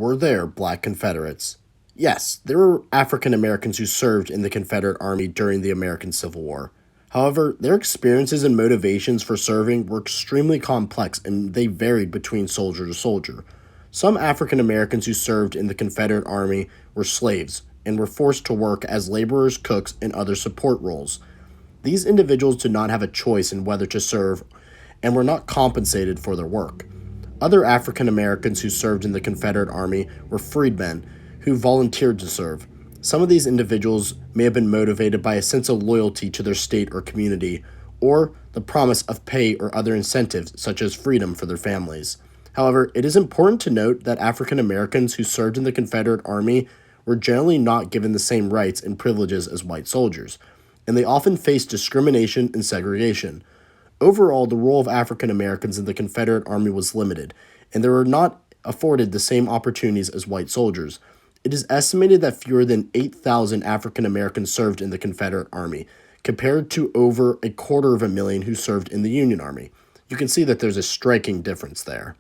were there black Confederates? Yes, there were African Americans who served in the Confederate Army during the American Civil War. However, their experiences and motivations for serving were extremely complex and they varied between soldier to soldier. Some African Americans who served in the Confederate Army were slaves and were forced to work as laborers, cooks, and other support roles. These individuals did not have a choice in whether to serve and were not compensated for their work. Other African Americans who served in the Confederate Army were freedmen who volunteered to serve. Some of these individuals may have been motivated by a sense of loyalty to their state or community, or the promise of pay or other incentives, such as freedom for their families. However, it is important to note that African Americans who served in the Confederate Army were generally not given the same rights and privileges as white soldiers, and they often faced discrimination and segregation. Overall, the role of African Americans in the Confederate Army was limited, and they were not afforded the same opportunities as white soldiers. It is estimated that fewer than 8,000 African Americans served in the Confederate Army, compared to over 250,000 who served in the Union Army. You can see that there's a striking difference there.